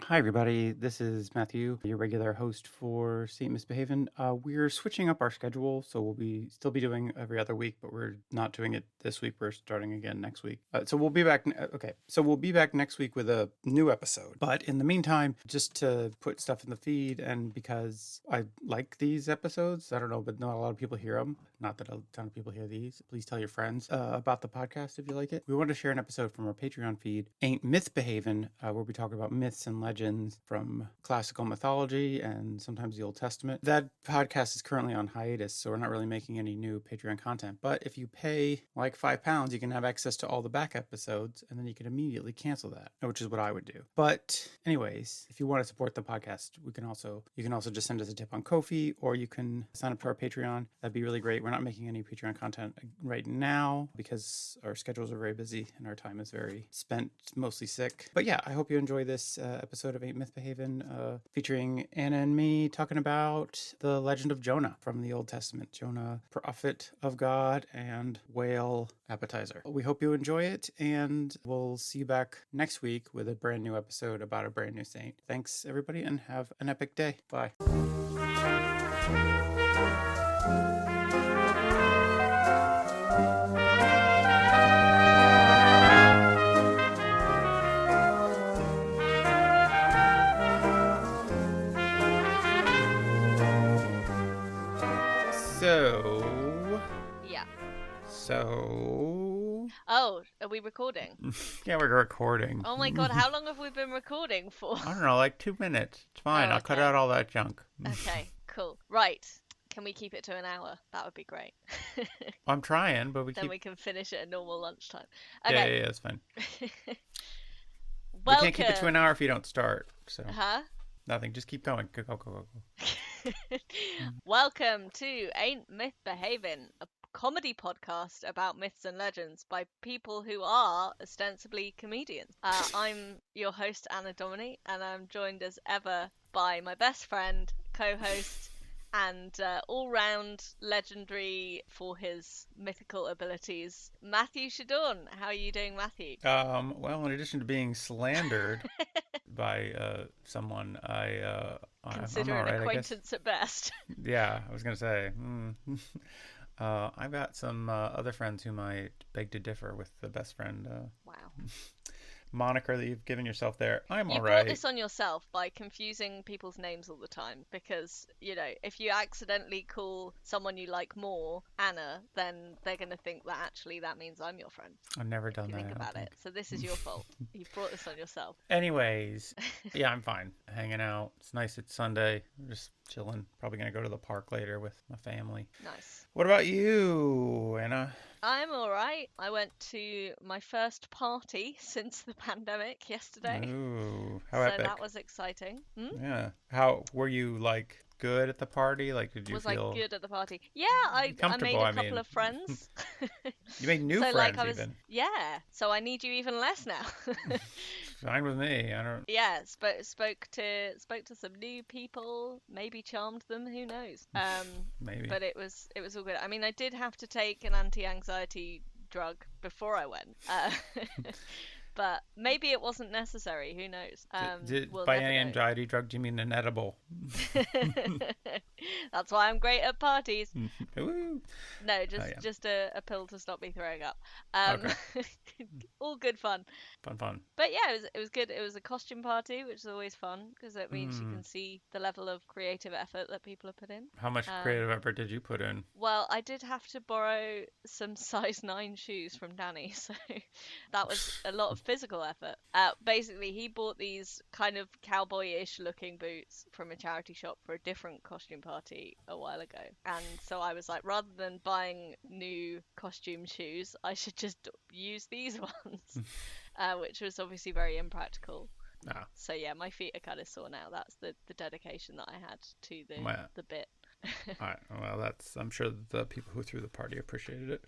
Hi, everybody. This is Matthew, your regular host for Ain't Mythbehavin. We're switching up our schedule, so we'll still be doing every other week, but we're not doing it this week. We're starting again next week. So we'll be back. So we'll be back next week with a new episode. But in the meantime, just to put stuff in the feed, and because I like these episodes, I don't know, but not a lot of people hear them. Not that a ton of people hear these. Please tell your friends about the podcast if you like it. We want to share an episode from our Patreon feed, Ain't Mythbehavin, where we talk about myths and legends from classical mythology and sometimes the Old Testament. That podcast is currently on hiatus, so we're not really making any new Patreon content. But if you pay like £5, you can have access to all the back episodes, and then you can immediately cancel that, which is what I would do. But anyways, if you want to support the podcast, you can also just send us a tip on Ko-fi, or you can sign up to our Patreon. That'd be really great. We're not making any Patreon content right now because our schedules are very busy and our time is very spent mostly sick. But yeah, I hope you enjoy this episode of Ain't Mythbehavin, featuring Anna and me talking about the legend of Jonah from the Old Testament. Jonah, prophet of God and whale appetizer. We hope you enjoy it, and we'll see you back next week with a brand new episode about a brand new saint. Thanks, everybody, and have an epic day. Bye. So... Oh, are we recording? Yeah, we're recording. Oh my god, how long have we been recording for? I don't know, like 2 minutes. It's fine. I'll cut out all that junk. Okay, cool. Right. Can we keep it to an hour? That would be great. I'm trying, but then we can finish at a normal lunchtime. Okay. Yeah, it's fine. Welcome. We can't keep it to an hour if you don't start. So. Huh? Nothing. Just keep going. Go. Welcome to Ain't Mythbehavin, a comedy podcast about myths and legends by people who are ostensibly comedians. I'm your host, Anna Domini, and I'm joined as ever by my best friend, co-host, and all-round legendary for his mythical abilities, Matthew Shadorn. How are you doing, Matthew? Well, in addition to being slandered by someone, consider I'm an acquaintance at best. Yeah, I was gonna say. I've got some other friends who might beg to differ with the best friend. Wow. Moniker that you've given yourself there. I'm all right. You brought this on yourself by confusing people's names all the time because, if you accidentally call someone you like more Anna, then they're going to think that actually that means I'm your friend. I've never done that. Think about it. So this is your fault. You brought this on yourself. Anyways, yeah, I'm fine. Hanging out. It's nice. It's Sunday. I'm just chilling. Probably going to go to the park later with my family. Nice. What about you, Anna? I'm all right. I went to my first party since the pandemic yesterday. Ooh, how so epic. That was exciting. Yeah. How were you, like, good at the party? Like, did you feel... I good at the party? Yeah, I made a couple of friends. You made new friends, even. Yeah, so I need you even less now. Fine with me. I don't... Yeah, spoke to some new people, maybe charmed them, who knows. Maybe. But it was all good. I mean, I did have to take an anti-anxiety drug before I went. But maybe it wasn't necessary. Who knows? By any anxiety drug, do you mean an edible? That's why I'm great at parties. No, yeah. just a pill to stop me throwing up. Okay. All good fun. Fun. But yeah, it was good. It was a costume party, which is always fun because it means you can see the level of creative effort that people have put in. How much creative effort did you put in? Well, I did have to borrow some size 9 shoes from Danny, so that was a lot of physical effort. Basically, he bought these kind of cowboy-ish looking boots from a charity shop for a different costume party a while ago. And so I was like, rather than buying new costume shoes, I should just use these ones, which was obviously very impractical. Ah. So yeah, my feet are kind of sore now. That's the dedication that I had to the bit. All right. Well, I'm sure the people who threw the party appreciated it.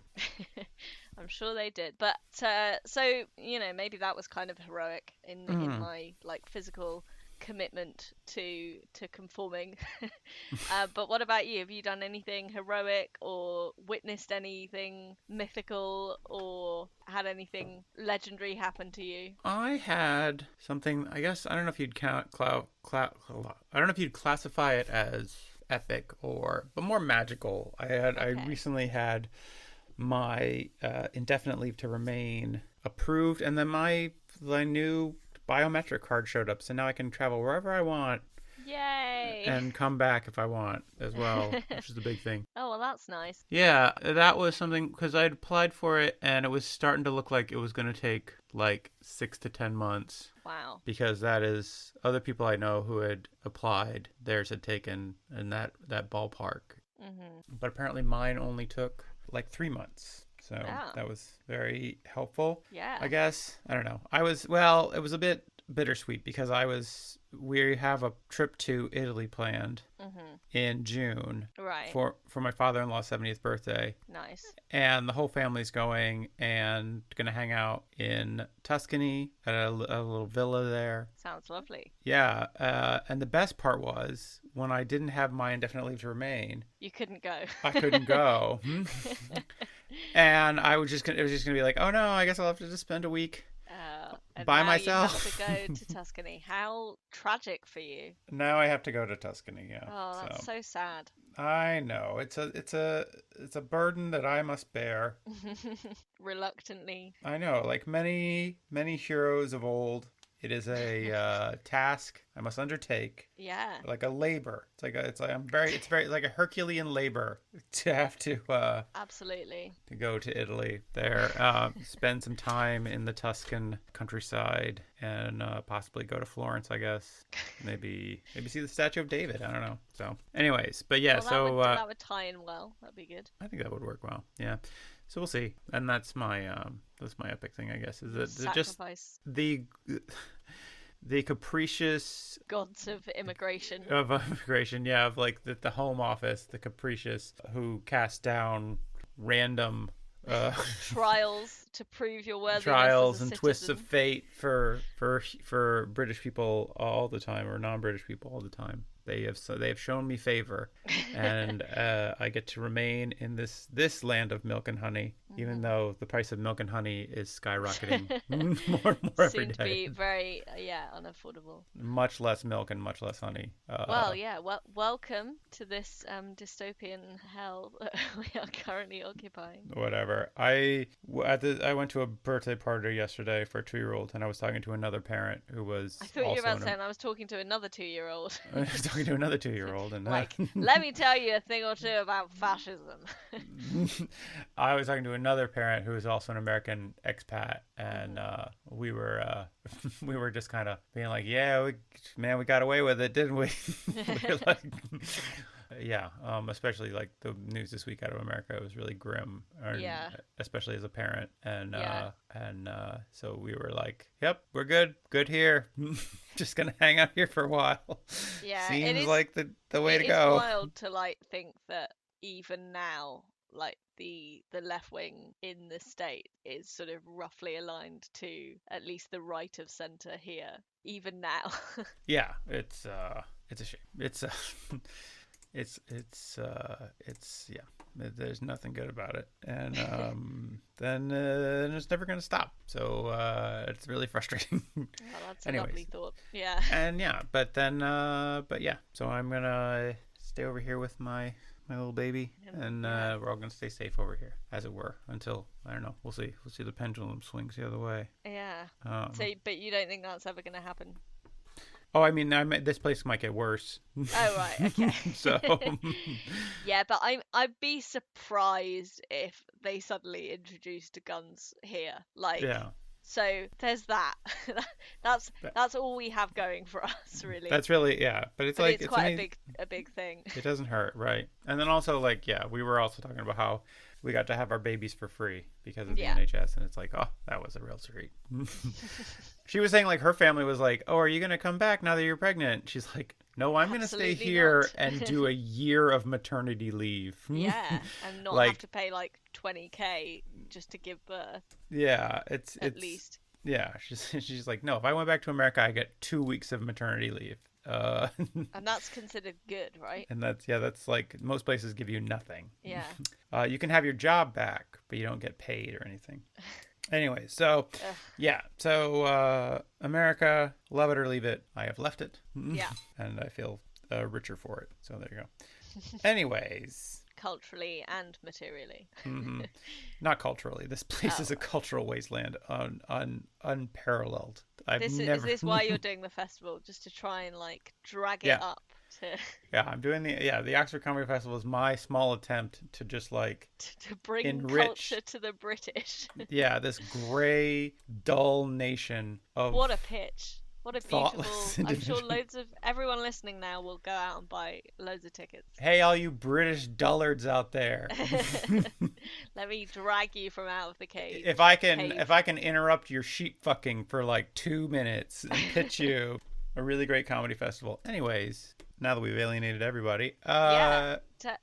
I'm sure they did. But so maybe that was kind of heroic in my like physical commitment to conforming. But what about you? Have you done anything heroic or witnessed anything mythical or had anything legendary happen to you? I had something. I guess I don't know if you'd I don't know if you'd classify it as epic but more magical. I Okay. recently had my indefinite leave to remain approved, and then my new biometric card showed up, so now I can travel wherever I want Yay! and come back if I want as well, which is the big thing. Oh, well, that's nice. Yeah, that was something because I'd applied for it and it was starting to look like it was going to take like 6 to 10 months Wow. because that is other people I know who had applied, theirs had taken in that ballpark. Mhm. But apparently mine only took like 3 months. So Ah, that was very helpful, I yeah. guess. I don't know. It was a bit bittersweet because we have a trip to Italy planned Mhm. in June Right. for my father-in-law's 70th birthday, Nice. and the whole family's going and gonna hang out in Tuscany at a little villa there. Sounds lovely. Yeah, and the best part was when I didn't have my indefinite leave to remain, You couldn't go. I couldn't go. And it was just gonna be like, oh no, I guess I'll have to just spend a week And by now you have to myself. go to Tuscany. How tragic for you. Now I have to go to Tuscany. Yeah, Oh, that's so so sad. I know it's a burden that I must bear. Reluctantly. I know, like many heroes of old, it is a task I must undertake, Yeah. like a labor. It's very like a Herculean labor to have Absolutely. to go to Italy there, spend some time in the Tuscan countryside, and possibly go to Florence, I guess. Maybe see the Statue of David. I don't know. So, anyways, but yeah, Well, so that would tie in well. That'd be good. I think that would work well. Yeah. So we'll see, and that's my epic thing, I guess. Is Your that just sacrifice. the the capricious Gods of immigration. of immigration, yeah, of like the home office, the capricious who cast down random Trials to prove your worthiness as a trials and twists of citizen. fate for British people all the time or non-British people all the time. They have shown me favor, and I get to remain in this land of milk and honey, even Mhm. though the price of milk and honey is skyrocketing more and more every Seem to day. be very, yeah, unaffordable. Much less milk and much less honey. Well, yeah, welcome to this dystopian hell that we are currently occupying. Whatever. I went to a birthday party yesterday for a 2-year-old, and I was talking to another parent who I was thought you were also about saying I was talking to another 2-year-old. I was talking to another 2-year-old, and Like, let me tell you a thing or two about fascism. I was talking to another parent who was also an American expat, and Mhm. we were we were just kind of being like, "Yeah, we got away with it, didn't we?" We're like, yeah, especially like the news this week out of America, it was really grim, and Yeah, especially as a parent, yeah, and so we were like, "Yep, we're good here. Just gonna hang out here for a while." yeah. Seems like the way It to is go. wild to like think that even now, like the left wing in the state is sort of roughly aligned to at least the right of center here, even now. Yeah, it's a shame. It's yeah. There's nothing good about it, and then it's never gonna stop. So it's really frustrating. Well, that's a lovely Anyways, thought. Yeah. and yeah, but yeah. So I'm gonna stay over here with my little baby, and Yeah. we're all gonna stay safe over here, as it were, until I don't know. We'll see. We'll see the pendulum swings the other way. Yeah. So, Um, but you don't think that's ever going to happen? oh, I mean, this place might get worse. Oh, right. Okay. So Yeah, but I'd be surprised if they suddenly introduced guns here. Like, yeah. so there's that. That's That- that's all we have going for us, really. That's really yeah, but it's But like it's it's quite amazing. a big thing. It doesn't hurt, right? And then also like yeah, we were also talking about how we got to have our babies for free because of the Yeah. NHS, and it's like oh, that was a real treat. She was saying like her family was like, oh, are you gonna come back now that you're pregnant? She's like, no, I'm gonna stay Absolutely here not. and do a year of maternity leave. Yeah, and not have Like to pay like 20K just to give birth, yeah, at least. Yeah, she's like, no, if I went back to America, I get 2 weeks of maternity leave. Uh, And that's considered good, right? and that's like most places give you nothing. Yeah. You can have your job back, but you don't get paid or anything. Anyway, so Ugh. yeah, so America, love it or leave it. I have left it, Yeah. and I feel richer for it. So there you go. Anyways, Culturally and materially. hmm not culturally. This place is Oh. a cultural wasteland, unparalleled. I've Is never. this why you're doing the festival? Just to try and like drag it Yeah, up to yeah. I'm doing the Oxford Comedy Festival is my small attempt to just like to bring enrich. culture to the British. Yeah, this gray, dull nation of What a pitch. What a thoughtless beautiful. I'm sure individuals. loads of everyone listening now will go out and buy loads of tickets. Hey, all you British dullards out there. Let me drag you from out of the cage. If I can interrupt your sheep fucking for like 2 minutes and pitch you a really great comedy festival. Anyways, now that we've alienated everybody, Yeah.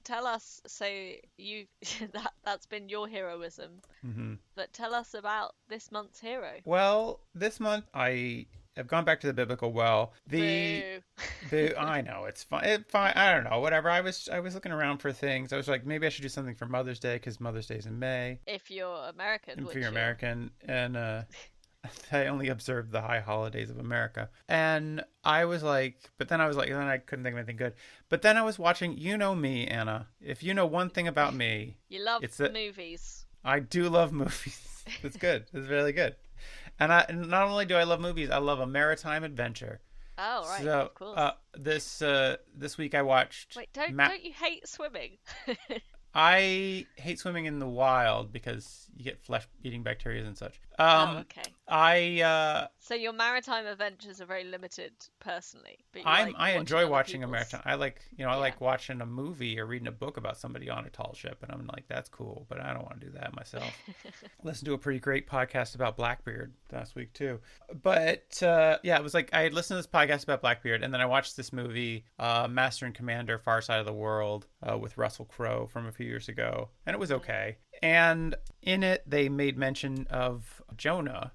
Tell us. So you that's been your heroism, mhm. but tell us about this month's hero. Well, this month I have gone back to the biblical well. Boo. I know it's fine. Fine. I don't know. Whatever. I was looking around for things. I was like, maybe I should do something for Mother's Day because Mother's Day's in May. If you're American, And which for you're you're American, and I only observed the high holidays of America. And I was like, but then I was like, then I couldn't think of anything good. But then I was watching, you know me, Anna. If you know one thing about me, you love it's that movies. I do love movies. It's good. It's really good. And not only do I love movies, I love a maritime adventure. Oh right, So of course. this week I watched. Wait, don't you hate swimming? I hate swimming in the wild because you get flesh-eating bacteria and such. Oh, okay. I So your maritime adventures are very limited personally, but you I'm like I watching enjoy other watching a people's. maritime. I like I Yeah. like watching a movie or reading a book about somebody on a tall ship, and I'm like, that's cool, but I don't want to do that myself. Listened to a pretty great podcast about Blackbeard last week too. But yeah, it was like I had listened to this podcast about Blackbeard, and then I watched this movie, Master and Commander: Far Side of the World, with Russell Crowe from a few years ago, and it was Mm. okay. And in it, they made mention of Jonah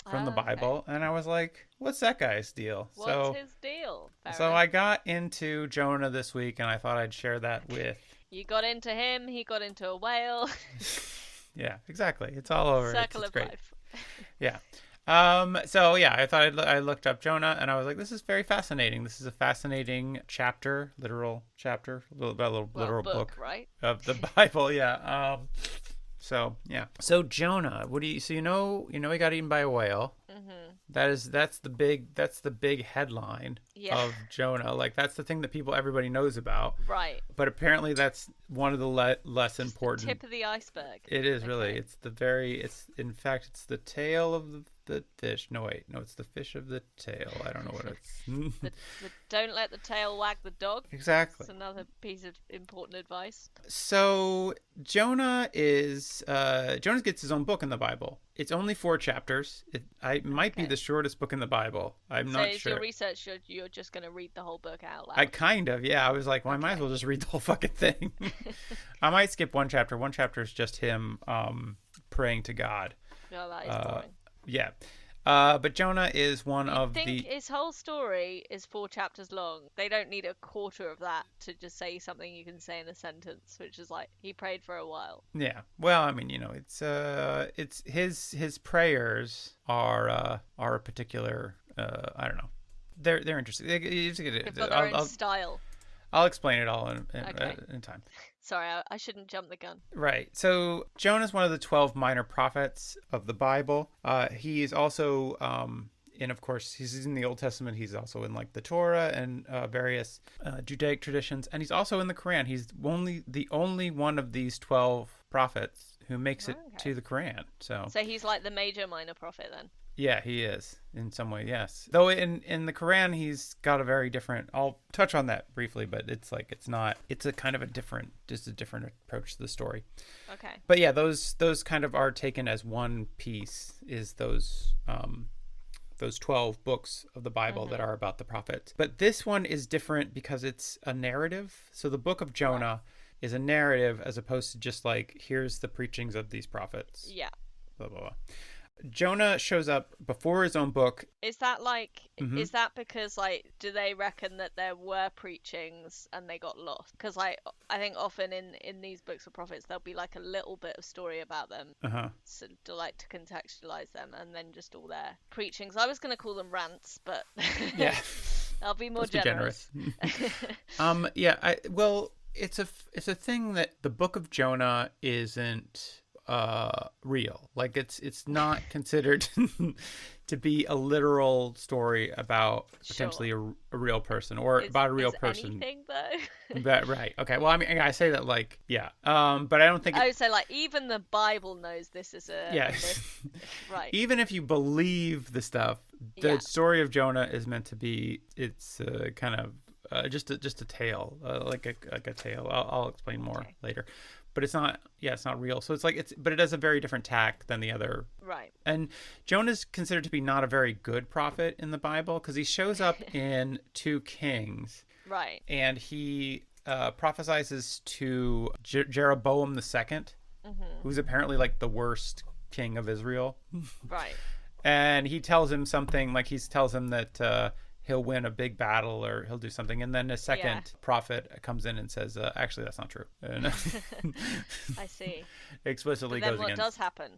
from the Oh, okay. Bible, and I was like, what's that guy's deal? What's his deal? Fair So enough. I got into Jonah this week, and I thought I'd share that with. You got into him, he got into a whale. Yeah, exactly. It's all over. Circle It's of great. life. Yeah. So yeah, I thought I looked up Jonah, and I was like, this is very fascinating. This is a fascinating chapter, literal chapter, Well, literal book, book right? of the Bible. Yeah. So yeah. So Jonah, what do you? So he got eaten by a whale. Mhm. That's the big headline Yeah. of Jonah. Like that's the thing that everybody knows about. Right. But apparently that's one of the less Just the important. tip of the iceberg. It is really. Okay. It's in fact it's the tail of the fish. No wait, no, it's the fish of the tail. I don't know what it's. The don't let the tail wag the dog. Exactly. That's another piece of important advice. So Jonah gets his own book in the Bible. It's only 4 chapters. It might be Okay. the shortest book in the Bible. I'm So not is sure. your research you're just going to read the whole book out I loud? kind of, yeah. I was like, well, I might as Okay. well just read the whole fucking thing. I might skip one chapter. One chapter is just him praying to God. No, that is Uh, boring. Yeah. But Jonah is one You of think the. his whole story is 4 chapters long? They don't need a quarter of that to just say something you can say in a sentence, which is like he prayed for a while. Yeah. Well, I mean, it's his prayers are a particular. I don't know. They're interesting. They've got their own style. I'll explain it all Okay. in time. Sorry, I shouldn't jump the gun. Right. So Jonah's one of the 12 minor prophets of the Bible. He is also, and of course, he's in the Old Testament. He's also in like the Torah and various Judaic traditions, and he's also in the Quran. He's the only one of these 12 prophets who makes it Okay. to the Quran. So he's like the major minor prophet then. yeah, he is in some way. Yes. Though in the Quran, he's got a very different. I'll touch on that briefly, but it's not. It's a kind of a different approach to the story. Okay. But yeah, those kind of are taken as one piece. Is those 12 books of the Bible that are about the prophets. But this one is different because it's a narrative. So the book of Jonah is a narrative as opposed to just like here's the preachings of these prophets. Yeah. Blah blah blah. Jonah shows up before his own book. Is that like, Hmm. is that because like, do they reckon that there were preachings and they got lost? Because like, I think often in these books of prophets there'll be like a little bit of story about them, Uh-huh. so to like to contextualize them, and then just all their preachings. I was gonna call them rants, but Yeah. I'll be more Let's be generous. generous. Yeah, well, it's a thing that the book of Jonah isn't real. Like it's not considered to be a literal story about Sure. potentially a real person or about a real Is person. anything though? But right. Okay. Well, I mean, I say that like, yeah. But I don't think it, Oh, so like even the Bible knows this is a yeah. myth, right? Even if you believe the stuff, the Yeah. story of Jonah is meant to be. It's kind of just a tale, like a tale. I'll explain more Okay. later, but it's not. Yeah, it's not real. So it's like but it has a very different tack than the other. Right. And Jonah's considered to be not a very good prophet in the Bible because he shows up in 2 Kings Right. and he prophesizes to Jeroboam II, Mhm. who's apparently like the worst king of Israel. Right. And he tells him something like he tells him that he'll win a big battle or he'll do something, and then a Yeah. second prophet comes in and says, actually, that's not true, and I see. explicitly But then goes what does against. happen?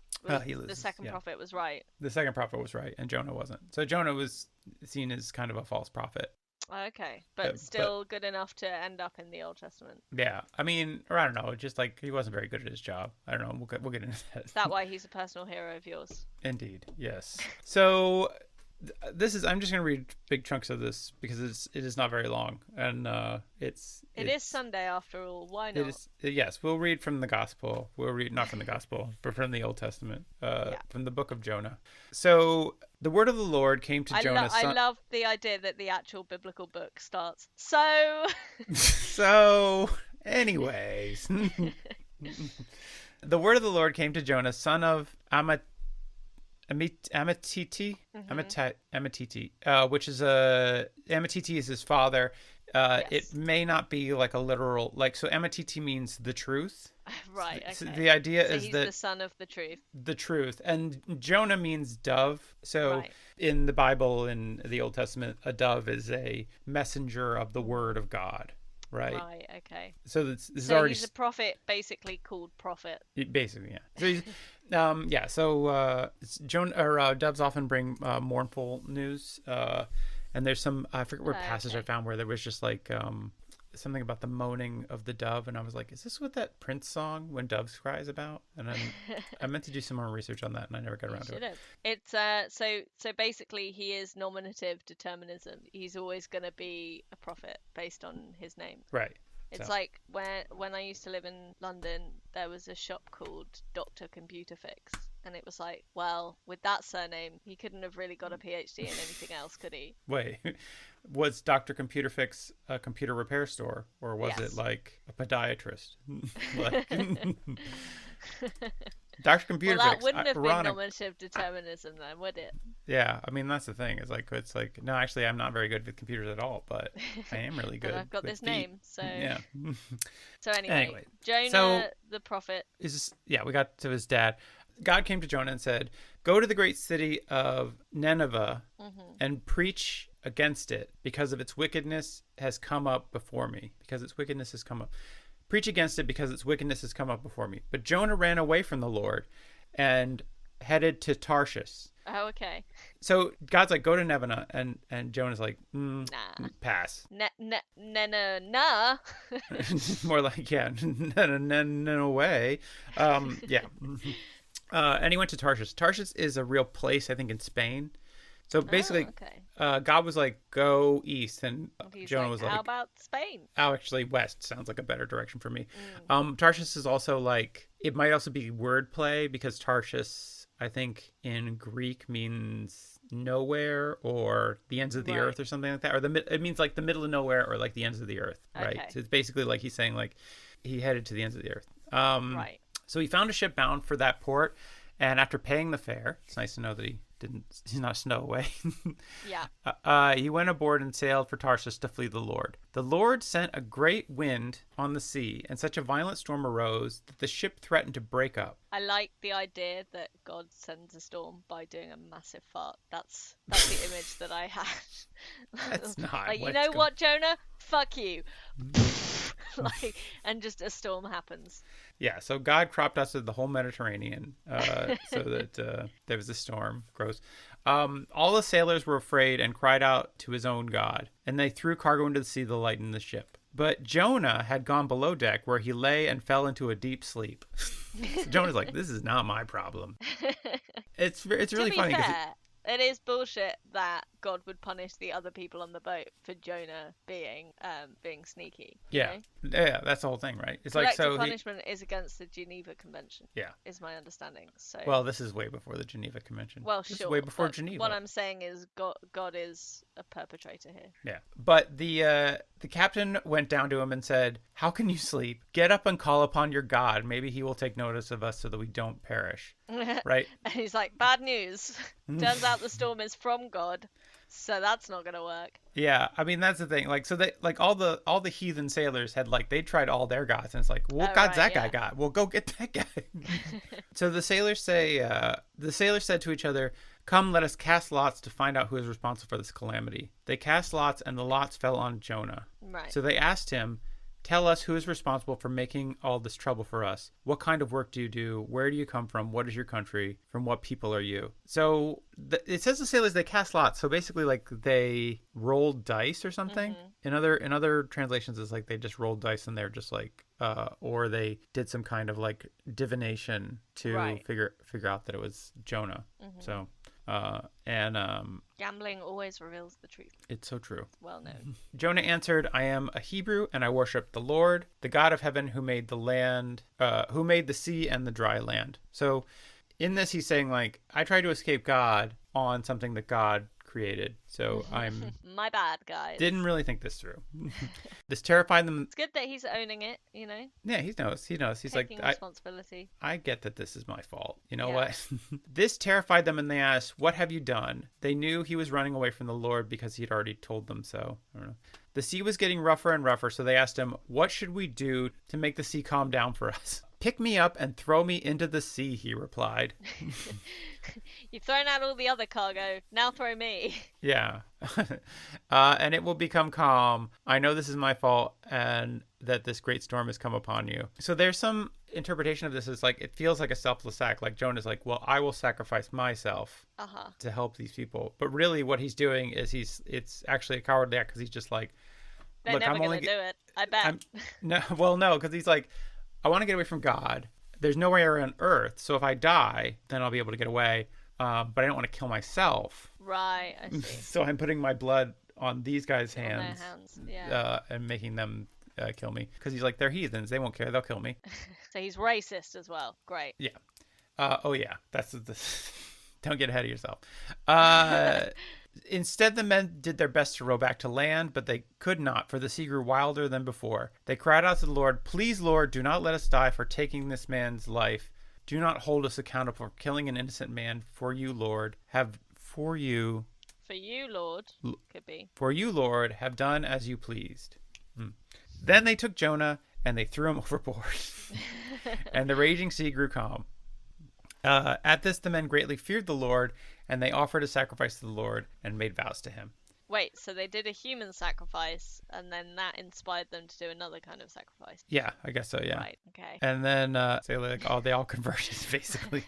He The loses. second Yeah, prophet was right. the second prophet was right, and Jonah wasn't. So Jonah was seen as kind of a false prophet. Okay, Uh, but but still good enough to end up in the Old Testament. yeah, I mean, or I don't know, just like he wasn't very good at his job. I don't know. We'll get into that. Is that why he's a personal hero of yours? Indeed, yes. So this is. I'm just going to read big chunks of this because it is not very long, and It is Sunday after all. Why it not? is. Yes, we'll read from the gospel. We'll read not from the gospel, but from the Old Testament, Yeah. from the book of Jonah. So the word of the Lord came to Jonah. I love the idea that the actual biblical book starts. So So, anyways, the word of the Lord came to Jonah, son of Amititi, Mhm. Amititi, which is Amititi is his father. It Yes. may not be like a literal like so. Amititi means the truth. Right, So okay. the idea So is he's that the son of the truth. the truth, and Jonah means dove. So Right. in the Bible, in the Old Testament, a dove is a messenger of the Mhm. word of God. Right. Right, okay. So this is So already he's a prophet basically called prophet. basically, yeah. So he's, yeah. So Joan or doves often bring mournful news, and there's some I forget what passage I Okay. found where there was just like something about the moaning of the dove, and I was like, is this what that Prince song "When Doves Cry" is about? And then I meant to do some more research on that, and I never got You around to should it. have. It's so basically he is nominative determinism. He's always going to be a prophet based on his name. Right. It's So like when I used to live in London, there was a shop called Dr. Computer Fix, and it was like, well, with that surname, he couldn't have really got a PhD in anything else, could he? wait, was Doctor Computer Fix a computer repair store, or was it Yes. like a podiatrist? Like Doctor Well, Computer that Fix, wouldn't have been ironic. nominative determinism then, would it? Yeah, I mean that's the thing. It's like no, actually, I'm not very good with computers at all, but I am really But good I've got with this feet. name, so Yeah. so anyway, Anyway, so Jonah the prophet. yeah, we got to his dad. God came to Jonah and said, "Go to the great city of Nineveh Hmm. and preach against it, because of its wickedness has come up before me. Because its wickedness has come up. Preach against it because its wickedness has come up before me." But Jonah ran away from the Lord and headed to Tarshish. Oh, okay. So God's like, go to Nineveh, and Jonah's like, Nah. pass. Nah. More like, yeah, no way. Yeah. And he went to Tarshish. Tarshish is a real place, I think, in Spain. So Oh, basically, okay. God was like, go east, and And he's Jonah like, was how like, about Spain? oh, actually, west sounds like a better direction for me. Mm. Tarshish is also like, it might also be wordplay because Tarshish, I think, in Greek means nowhere or the ends of the Right. earth or something like that. Or it means like the middle of nowhere or like the ends of the earth, right? Okay. So it's basically like he's saying like he headed to the ends of the earth. Right. So he found a ship bound for that port, and after paying the fare, it's nice to know that he He's not snow away. Yeah. He went aboard and sailed for Tarsus to flee the Lord. The Lord sent a great wind on the sea, and such a violent storm arose that the ship threatened to break up. I like the idea that God sends a storm by doing a massive fart. That's the image that I had. That's not like, you know what, Jonah? Fuck you. Like, and just a storm happens. Yeah, so God cropped us with the whole Mediterranean so that there was a storm. Gross. All the sailors were afraid and cried out to his own God, and they threw cargo into the sea to lighten the ship. But Jonah had gone below deck, where he lay and fell into a deep sleep. So Jonah's like, this is not my problem. It's really funny. Fair, it is bullshit that God would punish the other people on the boat for Jonah being sneaky. Yeah, you know? Yeah, that's the whole thing, right? It's Collective like so punishment is against the Geneva Convention. Yeah, is my understanding. So well, this is way before the Geneva Convention. Well, this sure, is way before Geneva. What I'm saying is God is a perpetrator here. Yeah, but the captain went down to him and said, "How can you sleep? Get up and call upon your God. Maybe he will take notice of us so that we don't perish." Right? And he's like, bad news. Turns out the storm is from God, so that's not gonna work. Yeah, I mean that's the thing. Like, so they like all the heathen sailors had they tried all their gods, and it's like, what god's that guy got? Well, go get that guy. So the sailors said to each other, "Come, let us cast lots to find out who is responsible for this calamity." They cast lots, and the lots fell on Jonah. Right. So they asked him, "Tell us who is responsible for making all this trouble for us. What kind of work do you do? Where do you come from? What is your country? From what people are you?" So it says the sailors, they cast lots. So basically, they rolled dice or something. Mm-hmm. In other translations, it's like they just rolled dice and they're just or they did some kind of divination to figure out that it was Jonah. Mm-hmm. So. Gambling always reveals the truth. It's so true. Well known. Jonah answered, "I am a Hebrew, and I worship the Lord, the God of heaven, who made the land, who made the sea and the dry land." So, in this, he's saying I tried to escape God on something that God created. So I'm my bad, guys. Didn't really think this through. This terrified them. It's good that he's owning it, you know. Yeah, he knows. He's taking responsibility. I get that this is my fault. You know what? This terrified them, and they asked, "What have you done?" They knew he was running away from the Lord because he'd already told them so. I don't know. The sea was getting rougher and rougher, so they asked him, "What should we do to make the sea calm down for us?" "Pick me up and throw me into the sea," he replied. You've thrown out all the other cargo. Now throw me. Yeah. And it will become calm. I know this is my fault and that this great storm has come upon you. So there's some interpretation of this as it feels like a selfless act. Like Jonah's like, well, I will sacrifice myself to help these people. But really what he's doing is it's actually a cowardly act because he's just like, they're never going to do it. I bet. No, because he's like, I want to get away from God. There's nowhere on earth. So if I die, then I'll be able to get away. But I don't want to kill myself. Right, I see. So I'm putting my blood on these guys' hands. On their hands, and making them kill me. Because he's like, they're heathens. They won't care. They'll kill me. So he's racist as well. Great. Yeah. Oh, yeah. That's the... Don't get ahead of yourself. Instead, the men did their best to row back to land, but they could not, for the sea grew wilder than before. They cried out to the Lord, "Please, Lord, do not let us die for taking this man's life. Do not hold us accountable for killing an innocent man. For you, Lord, have done as you pleased." Then they took Jonah and they threw him overboard, and the raging sea grew calm. At this, the men greatly feared the Lord, and they offered a sacrifice to the Lord and made vows to him. Wait, so they did a human sacrifice, and then that inspired them to do another kind of sacrifice? Yeah, I guess so, yeah. Right, okay. And then they all converted, basically.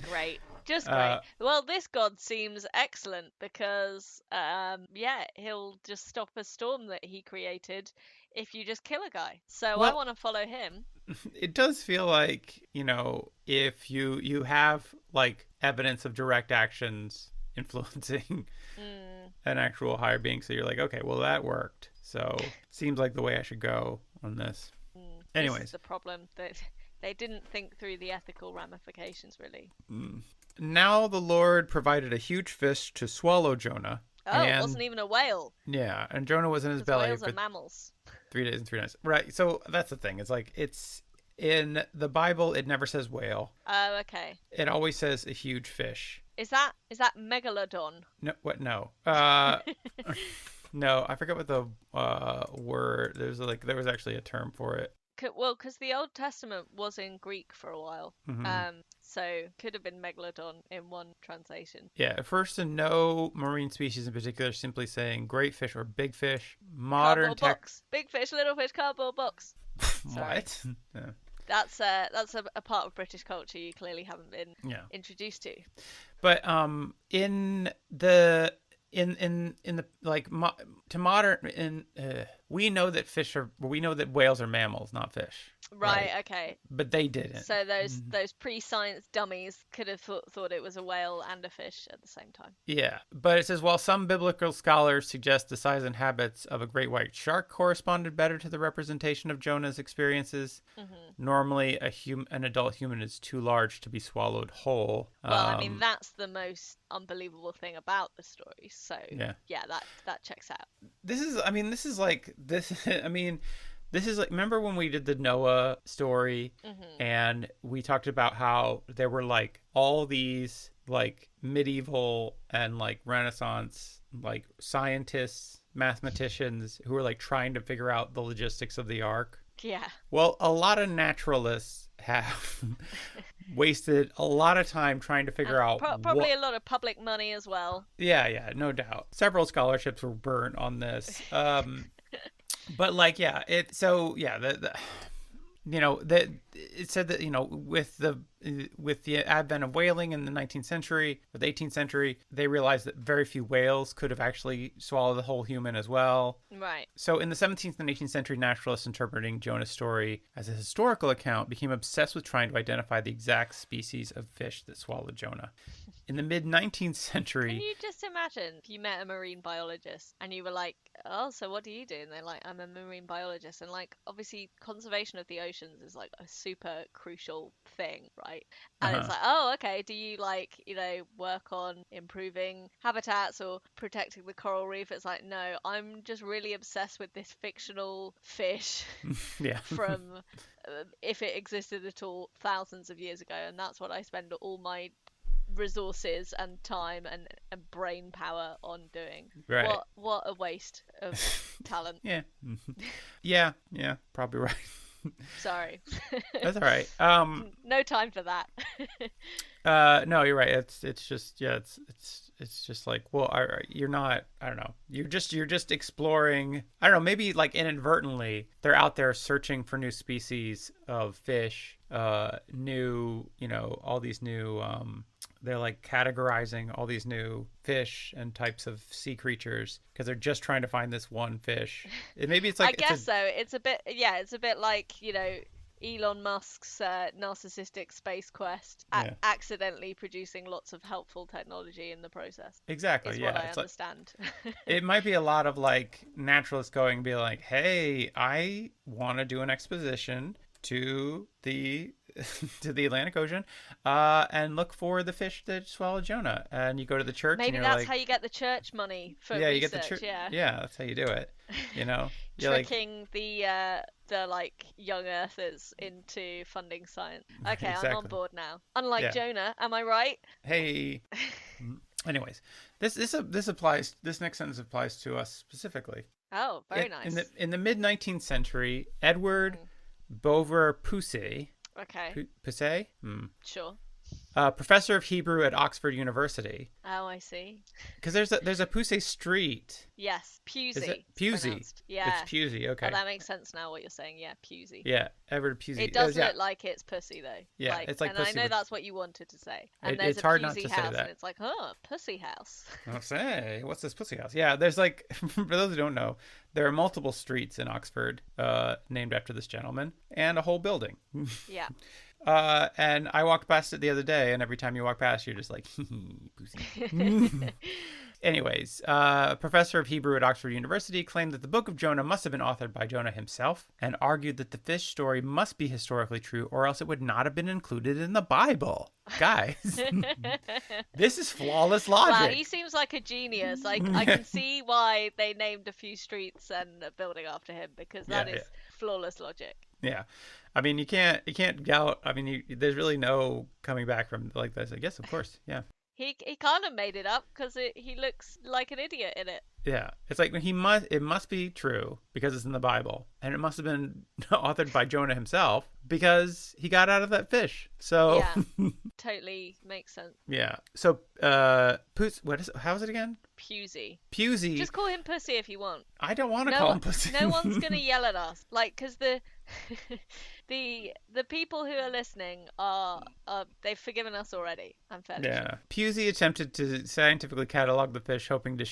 Great. Just great. Well, this god seems excellent because, he'll just stop a storm that he created if you just kill a guy. So I want to follow him. It does feel like, if you have evidence of direct actions influencing an actual higher being, so you're like, okay, well, that worked. So seems like the way I should go on this. Anyways. This is the problem, that they didn't think through the ethical ramifications, really. Now the Lord provided a huge fish to swallow Jonah. Oh, it wasn't even a whale. Yeah, and Jonah was in his belly whales are mammals. 3 days and 3 nights. Right, so that's the thing. It's In the Bible, it never says whale. Oh, okay. It always says a huge fish. Is that megalodon? No, what? No. No, I forget what the word. There was actually a term for it. Well, because the Old Testament was in Greek for a while, Hmm. so could have been megalodon in one translation. Yeah, at first to no marine species in particular, simply saying great fish or big fish. Modern Cardboard tech. box, big fish, little fish, cardboard box. Sorry, What? Yeah. that's a part of British culture you clearly haven't been Yeah. introduced to. But in the in the like to modern we know that we know that whales are mammals, not fish, Right. right? Okay. But they didn't. So those pre-science dummies could have thought it was a whale and a fish at the same time. Yeah, but it says while some biblical scholars suggest the size and habits of a great white shark corresponded better to the representation of Jonah's experiences, normally an adult human is too large to be swallowed whole. Well, I mean that's the most unbelievable thing about the story. So Yeah. yeah, that checks out. This is, I mean, this is like this. I mean, this is like, remember when we did the Noah story and we talked about how there were like all these like medieval and like Renaissance like scientists, mathematicians who were like trying to figure out the logistics of the ark. Yeah. Well, a lot of naturalists have wasted a lot of time trying to figure out Probably a lot of public money as well. Yeah, no doubt. Several scholarships were burnt on this. But like, yeah, it said that, with the advent of whaling in the 19th century or the 18th century, they realized that very few whales could have actually swallowed the whole human as well. Right. So in the 17th and 18th century, naturalists interpreting Jonah's story as a historical account became obsessed with trying to identify the exact species of fish that swallowed Jonah. In the mid-19th century... Can you just imagine if you met a marine biologist and you were like, oh, so what do you do? And they're like, I'm a marine biologist. And like, obviously, conservation of the oceans is like a super crucial thing, right? And it's like, oh, okay, do you like, work on improving habitats or protecting the coral reef? It's like, no, I'm just really obsessed with this fictional fish Yeah. from, if it existed at all, thousands of years ago. And that's what I spend all my resources and time and brain power on doing. Right. What a waste of talent. Yeah. Yeah, probably right. Sorry. That's all right. No time for that. No, you're right. It's just, yeah, it's just like, well, you're not, I don't know. You're just exploring, I don't know, maybe like inadvertently they're out there searching for new species of fish, new, all these new, they're like categorizing all these new fish and types of sea creatures because they're just trying to find this one fish. Maybe it's like, I guess so. It's a bit like, Elon Musk's narcissistic space quest, accidentally producing lots of helpful technology in the process. Exactly, is yeah. what I understand. It might be a lot of like naturalists going and be like, hey, I want to do an exposition to the Atlantic Ocean and look for the fish that swallowed Jonah. And you go to the church. Maybe and that's like, how you get the church money for you research. get the church. Yeah, that's how you do it. Tricking the like young earthers into funding science. Okay, Exactly. I'm on board now. Unlike Jonah, am I right? Hey. Anyways, this applies. This next sentence applies to us specifically. Oh, very nice. In the mid 19th century, Edward Beauvoir-Poussey. Okay. Poussey? Sure. Professor of Hebrew at Oxford University. Oh, I see. Because there's a Poussey Street. Yes, Pusey. Is it Pusey? Yeah. It's Pusey. Okay. Oh, that makes sense now. What you're saying, yeah, Pusey. Yeah, Edward Pusey. It does look like it's pussy though. Yeah, it's like and pussy. I know that's what you wanted to say. And there's it's a hard Pusey not to say house, that. and it's like, oh, pussy house. I'll say, what's this pussy house? Yeah, there's like, for those who don't know, there are multiple streets in Oxford named after this gentleman, and a whole building. Yeah. And I walked past it the other day, and every time you walk past, you're just like, pussy. Anyways, professor of Hebrew at Oxford University claimed that the Book of Jonah must have been authored by Jonah himself and argued that the fish story must be historically true or else it would not have been included in the Bible. Guys, this is flawless logic. Wow, he seems like a genius. I can see why they named a few streets and a building after him because that is flawless logic. Yeah. I mean, you can't doubt. I mean, there's really no coming back from like this. I guess, of course. Yeah. He kind of made it up because he looks like an idiot in it. Yeah. It's like it must be true because it's in the Bible. And it must have been authored by Jonah himself because he got out of that fish. So, Yeah, totally makes sense. yeah. So, how is it again? Pusey. Pusey. Just call him Pussy if you want. I don't want to call him Pussy. No one's gonna yell at us, like, because the people who are listening are they've forgiven us already. I'm fairly Yeah. sure. Pusey attempted to scientifically catalog the fish, hoping to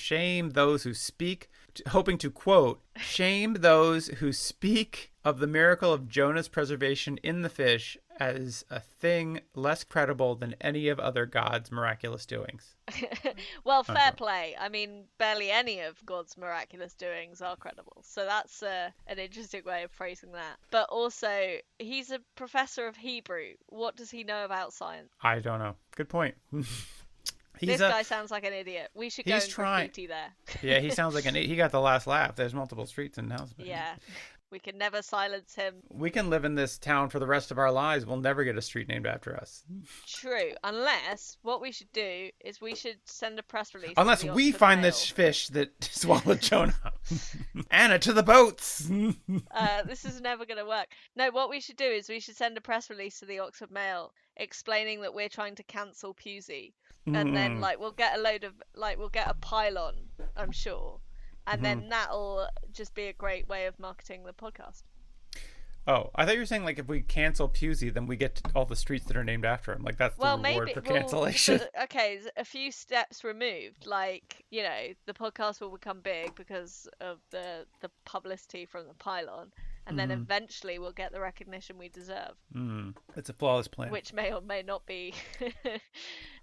quote, shame those who speak of the miracle of Jonah's preservation in the fish as a thing less credible than any of other God's miraculous doings. Well, fair play. I mean, barely any of God's miraculous doings are credible. So that's an interesting way of phrasing that. But also, he's a professor of Hebrew. What does he know about science? I don't know. Good point. This guy sounds like an idiot. We should go and graffiti there. Yeah, he sounds like he got the last laugh. There's multiple streets in Housebane. Yeah. We can never silence him. We can live in this town for the rest of our lives. We'll never get a street named after us. True. Unless, what we should do is we should send a press release. Unless we find this fish that swallowed Jonah. Anna, to the boats! This is never going to work. No, what we should do is we should send a press release to the Oxford Mail explaining that we're trying to cancel Pusey. And then, we'll get we'll get a pylon, I'm sure. And then that'll just be a great way of marketing the podcast. Oh, I thought you were saying, like, if we cancel Pusey, then we get all the streets that are named after him. Like, that's the reward for cancellation. Okay, a few steps removed. Like, the podcast will become big because of the publicity from the pylon. And then eventually we'll get the recognition we deserve. It's a flawless plan. Which may or may not be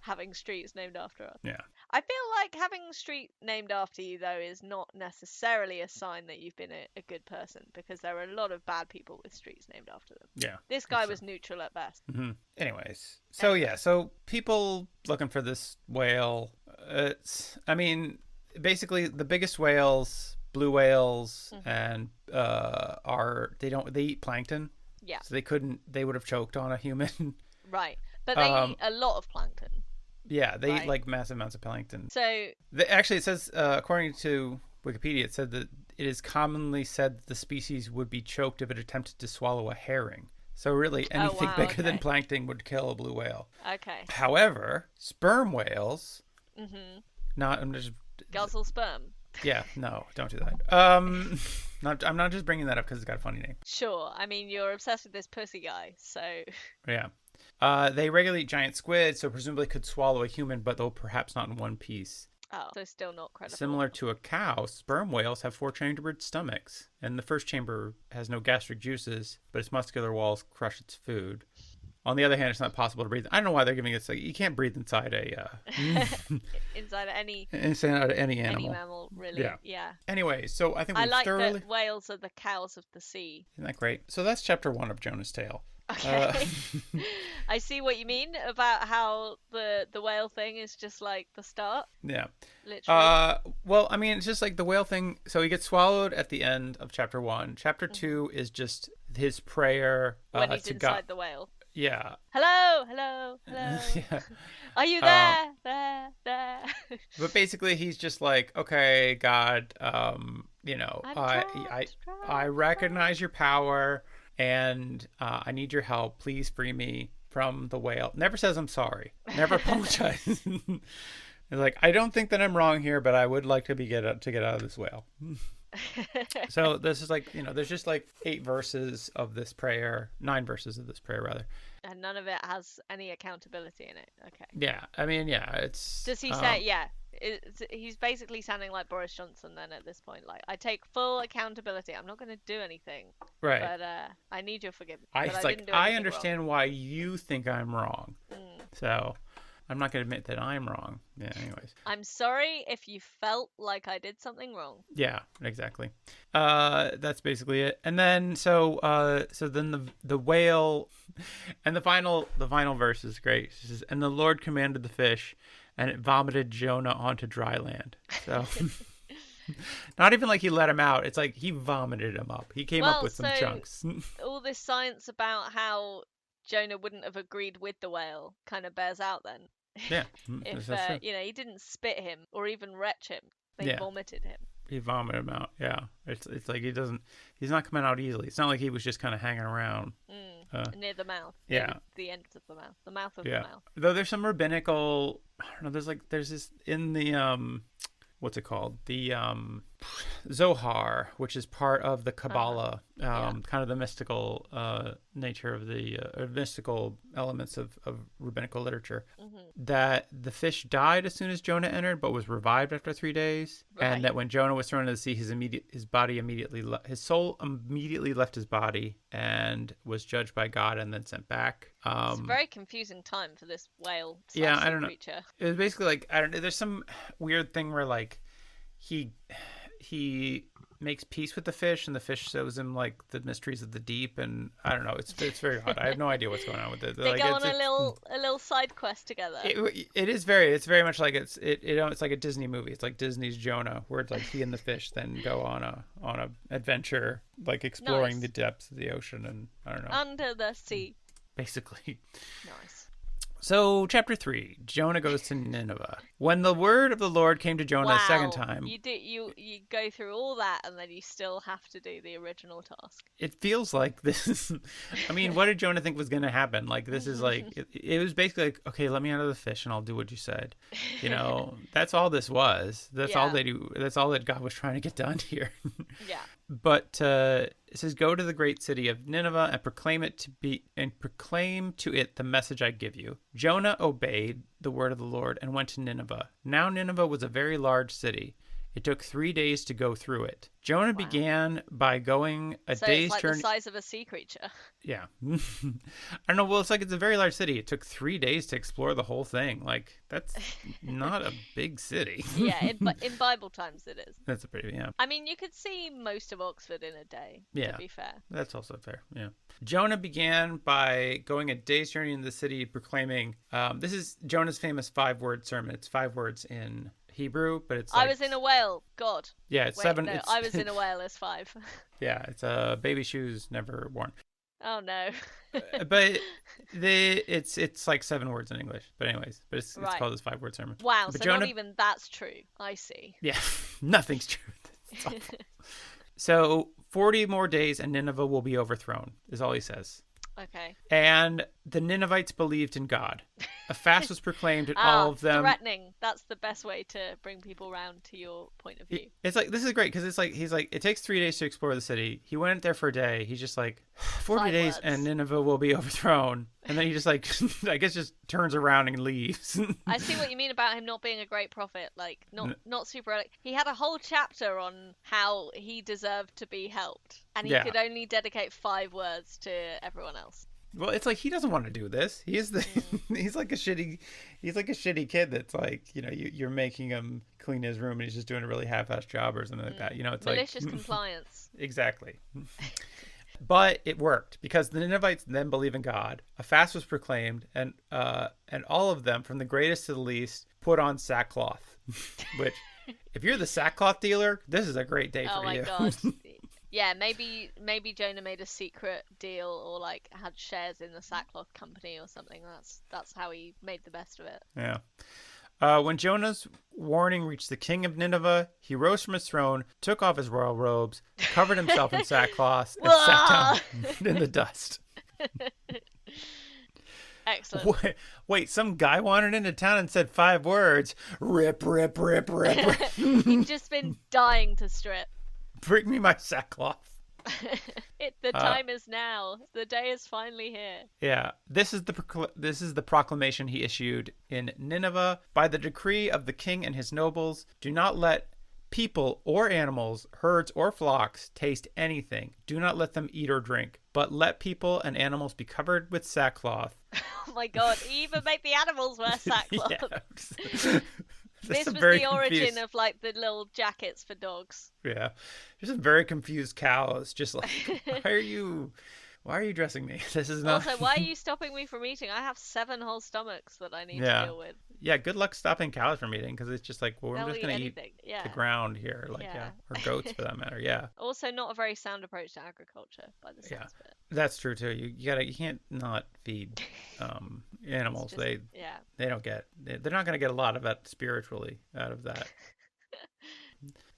having streets named after us. Yeah. I feel like having a street named after you, though, is not necessarily a sign that you've been a good person, because there are a lot of bad people with streets named after them. Yeah. This guy was neutral at best. Anyways. So people looking for this whale. Basically the biggest whales, blue whales, and they eat plankton. Yeah. So they would have choked on a human. Right. But they eat a lot of plankton. Yeah, they eat like massive amounts of plankton. So actually, it says, according to Wikipedia, it said that it is commonly said that the species would be choked if it attempted to swallow a herring. So really, anything bigger than plankton would kill a blue whale. Okay. However, sperm whales. I'm just guzzle sperm. Yeah, no, don't do that. I'm not just bringing that up because it's got a funny name. Sure, I mean, you're obsessed with this pussy guy, so. Yeah. They regularly eat giant squid, so presumably could swallow a human, but though perhaps not in one piece. Oh, so still not credible. Similar to a cow, sperm whales have 4-chambered stomachs, and the first chamber has no gastric juices, but its muscular walls crush its food. On the other hand, it's not possible to breathe. I don't know why they're giving us you can't breathe inside inside any animal. Any mammal, really. Yeah. Anyway, so I think I like that whales are the cows of the sea. Isn't that great? So that's chapter 1 of Jonah's Tale. Okay. I see what you mean about how the whale thing is just like the start. Yeah. Literally. Well, I mean, it's just like the whale thing. So he gets swallowed at the end of chapter 1. Chapter 2 is just his prayer when he's to inside God. The whale. Yeah. Hello. Yeah. Are you there? There. But basically, he's just like, okay, God, I recognize your power, and I need your help. Please free me from the whale. Never says I'm sorry. Never apologizes. He's like, I don't think that I'm wrong here, but I would like to get out of this whale. So this is like, there's just like 9 verses of this prayer, rather. And none of it has any accountability in it. Okay. Yeah. I mean, yeah, it's... Does he say, he's basically sounding like Boris Johnson then at this point. Like, I take full accountability. I'm not going to do anything. Right. But I need your forgiveness. I understand why you think I'm wrong. So... I'm not going to admit that I'm wrong. Yeah, anyways. I'm sorry if you felt like I did something wrong. Yeah, exactly. That's basically it. And then so then the whale, and the final verse is great. It says, and the Lord commanded the fish, and it vomited Jonah onto dry land. So Not even like he let him out. It's like he vomited him up. He came up Well, with some so chunks. all this science about how Jonah wouldn't have agreed with the whale kind of bears out then. Yeah, If that's true. he didn't spit him or even retch him, they Yeah, vomited him. he vomited him out. Yeah, it's like he's not coming out easily. It's not like he was just kind of hanging around. Near the mouth, Yeah, near the ends of the mouth of the yeah. mouth. Though there's some rabbinical, I don't know. There's this in the what's it called? The Zohar, which is part of the Kabbalah, kind of the mystical nature of the mystical elements of rabbinical literature. That the fish died as soon as Jonah entered, but was revived after 3 days, and that when Jonah was thrown into the sea, his soul immediately left his body and was judged by God and then sent back. It's a very confusing time for this whale I don't know. creature. It was basically like, I don't know. There's some weird thing where like he makes peace with the fish, and the fish shows him like the mysteries of the deep, and I don't know. It's very odd. I have no idea what's going on with it. They go on a little side quest together. It's very much like it's like a Disney movie. It's like Disney's Jonah, where it's like he and the fish then go on a adventure, like exploring the depths of the ocean, and I don't know, under the sea. Basically. Nice. So, chapter 3, Jonah goes to Nineveh. When the word of the Lord came to Jonah a second time... You go through all that, and then you still have to do the original task. It feels like this is... I mean, what did Jonah think was going to happen? Like, this is like... It was basically like, okay, let me out of the fish, and I'll do what you said. You know, that's all this was. That's all they do. That's all that God was trying to get done here. Yeah. But it says, "Go to the great city of Nineveh and proclaim to it the message I give you." Jonah obeyed the word of the Lord and went to Nineveh. Now Nineveh was a very large city. It took 3 days to go through it. Jonah began by going a day's it's like journey. the size of a sea creature. Yeah. I don't know. Well, it's like it's a very large city. It took 3 days to explore the whole thing. Like, that's not a big city. Yeah, in Bible times it is. That's a pretty, yeah. I mean, you could see most of Oxford in a day, to be fair. That's also fair, yeah. Jonah began by going a day's journey in the city proclaiming, this is Jonah's famous 5-word sermon. It's 5 words in Hebrew, but it's like, I was in a whale. God. Yeah, it's 7. No, I was in a whale is 5. Yeah, it's baby shoes never worn. Oh no. But it's like 7 words in English. But anyways, it's called this 5-word sermon. Wow, but so Jonah, not even that's true. I see. Yeah, nothing's true. So 40 more days and Nineveh will be overthrown, is all he says. Okay. And the Ninevites believed in God. A fast was proclaimed, and all of them... Threatening. That's the best way to bring people around to your point of view. It's like, this is great, because it's like, he's like, it takes 3 days to explore the city. He went there for a day. He's just like, 40 5 days words. and Nineveh will be overthrown. And then he just like, I guess just turns around and leaves. I see what you mean about him not being a great prophet. Like, not super... He had a whole chapter on how he deserved to be helped. And he could only dedicate 5 words to everyone else. Well, it's like he doesn't want to do this. He's like a shitty kid that's like, you know, you're making him clean his room and he's just doing a really half-assed job or something like that. You know, it's malicious like compliance. Exactly. But it worked because the Ninevites then believe in God. A fast was proclaimed, and all of them, from the greatest to the least, put on sackcloth. Which, if you're the sackcloth dealer, this is a great day for you. Oh my god. Yeah, maybe Jonah made a secret deal or like had shares in the sackcloth company or something. That's how he made the best of it. Yeah. When Jonah's warning reached the king of Nineveh, he rose from his throne, took off his royal robes, covered himself in sackcloth, and sat down in the dust. Excellent. Wait, some guy wandered into town and said 5 words. Rip, rip, rip, rip, rip. He'd just been dying to strip. Bring me my sackcloth. The time is now. The day is finally here. Yeah, this is the proclamation he issued in Nineveh. By the decree of the king and his nobles, do not let people or animals, herds or flocks taste anything. Do not let them eat or drink, but let people and animals be covered with sackcloth. Oh my god, even make the animals wear sackcloth. Yeah. This was the origin of like the little jackets for dogs. Yeah. Just some very confused cows. Just like, why Why are you dressing me? This is not. Also, why are you stopping me from eating? I have 7 whole stomachs that I need to Yeah. deal with. Yeah, good luck stopping cows from eating because it's just like, well, I'm They'll just eat going to eat anything. the Yeah. ground here. Like, yeah. Yeah. Or goats for that matter. Yeah. Also, not a very sound approach to agriculture, by the Yeah. sounds of it. That's true too. You can't not feed It's animals. just, yeah. They don't get, they're not going to get a lot of that spiritually out of that.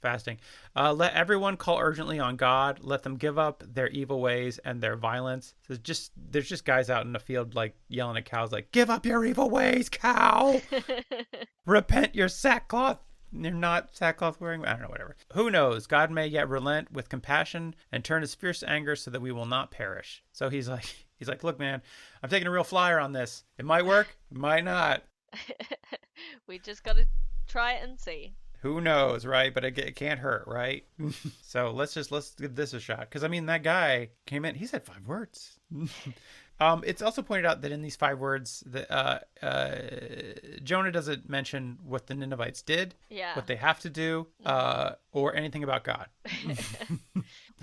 Fasting. Let everyone call urgently on God. Let them give up their evil ways and their violence. So there's just guys out in the field like yelling at cows like, "Give up your evil ways, cow! Repent your sackcloth." You're not sackcloth wearing. I don't know, whatever. Who knows? God may yet relent with compassion and turn his fierce anger so that we will not perish. So he's like, look, man, I'm taking a real flyer on this. It might work, it might not. We just gotta try it and see. Who knows, right? But it can't hurt, right? So let's give this a shot. Because I mean, that guy came in. He said 5 words. It's also pointed out that in these 5 words, Jonah doesn't mention what the Ninevites did, Yeah. what they have to do, or anything about God.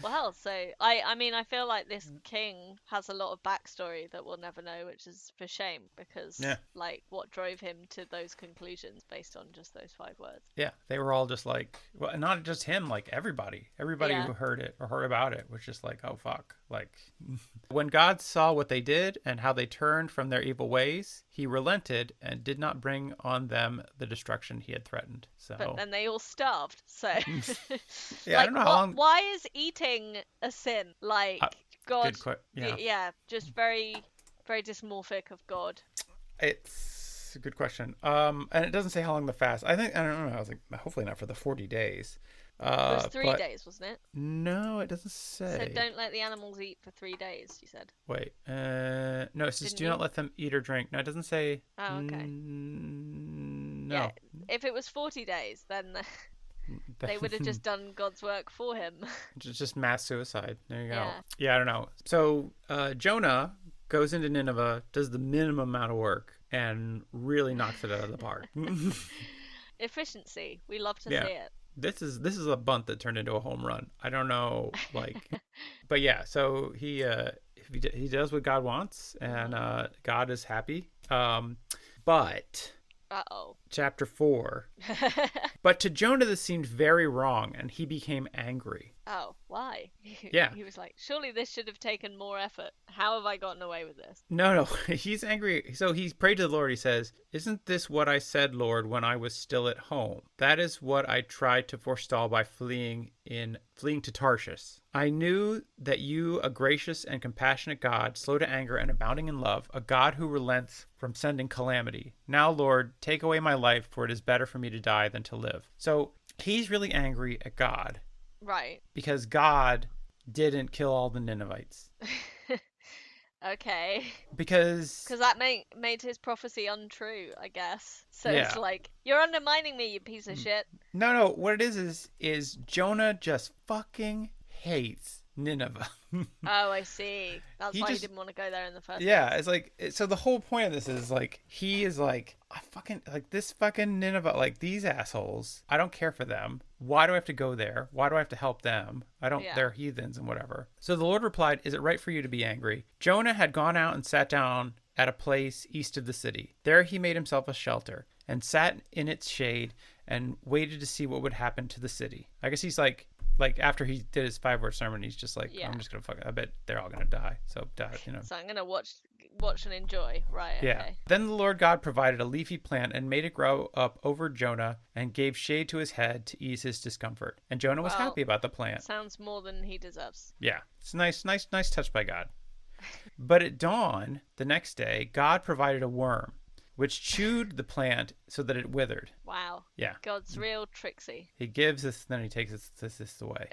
Well, so I mean, I feel like this king has a lot of backstory that we'll never know, which is for shame because, Yeah. like, what drove him to those conclusions based on just those 5 words? Yeah, they were all just like, well, not just him, like everybody Yeah. who heard it or heard about it was just like, oh fuck. Like, when God saw what they did and how they turned from their evil ways, he relented and did not bring on them the destruction he had threatened. So, But then they all starved. So, yeah, I like, don't know how long. why is eating a sin? Like, God, Yeah, yeah, just very, very dysmorphic of God. it's a good question. And it doesn't say how long the fast. I don't know. I was like, hopefully not for the 40 days. It was 3 days, wasn't it? No, it doesn't say. So don't let the animals eat for 3 days, you said. Wait, no, it says Didn't do you? not let them eat or drink. No, it doesn't say. Oh, okay. No. Yeah, if it was 40 days, then they would have just done God's work for him. Just mass suicide. There you go. Yeah. Yeah, I don't know. So Jonah goes into Nineveh, does the minimum amount of work, and really knocks it out of the park. Efficiency. We love to Yeah. see it. This is a bunt that turned into a home run. I don't know, like, but yeah. So he does what God wants, and God is happy. But Uh-oh. chapter 4. But to Jonah this seemed very wrong, and he became angry. Oh, why? Yeah. He was like, surely this should have taken more effort. How have I gotten away with this? No, he's angry. So he prayed to the Lord. He says, "Isn't this what I said, Lord, when I was still at home? That is what I tried to forestall by fleeing to Tarshish. I knew that you, a gracious and compassionate God, slow to anger and abounding in love, a God who relents from sending calamity. Now, Lord, take away my life, for it is better for me to die than to live." So he's really angry at God. Right. Because God didn't kill all the Ninevites. Okay. Because that made his prophecy untrue, I guess. So Yeah. it's like, you're undermining me, you piece of shit. No, what it is Jonah just fucking hates Nineveh. Oh, I see. That's He why just- he didn't want to go there in the first Yeah, place. it's like, so the whole point of this is like, he is like, I fucking, like this fucking Nineveh, like these assholes, I don't care for them. Why do I have to go there? Why do I have to help them? Yeah. They're heathens and whatever. So the Lord replied, "Is it right for you to be angry?" Jonah had gone out and sat down at a place east of the city. There he made himself a shelter and sat in its shade and waited to see what would happen to the city. I guess he's like after he did his 5-word sermon, he's just like, Yeah. I'm just gonna I bet they're all gonna die. So die, you know. So I'm gonna watch and enjoy. Right, Yeah. okay. Then the Lord God provided a leafy plant and made it grow up over Jonah and gave shade to his head to ease his discomfort. And Jonah was Well, happy about the plant. Sounds more than he deserves. Yeah. It's nice touch by God. But at dawn the next day, God provided a worm which chewed the plant so that it withered. Wow. Yeah. God's real tricksy. He gives this, then he takes this away.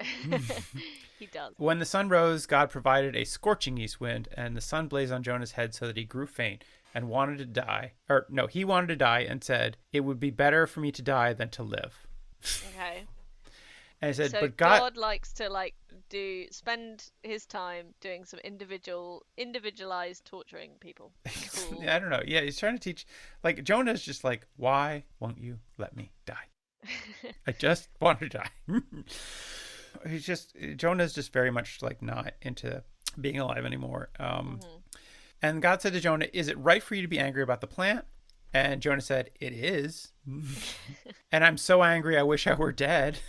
He does. When the sun rose, God provided a scorching east wind, and the sun blazed on Jonah's head so that he grew faint and wanted to die. He wanted to die and said, "It would be better for me to die than to live." Okay. And he said, So but God likes to spend his time doing some individualized torturing people. Cool. I don't know. Yeah, he's trying to teach. Like, Jonah's just like, why won't you let me die? I just want to die. Jonah's just very much like not into being alive anymore. Mhm. And God said to Jonah, "Is it right for you to be angry about the plant?" And Jonah said, "It is." And I'm so angry, I wish I were dead.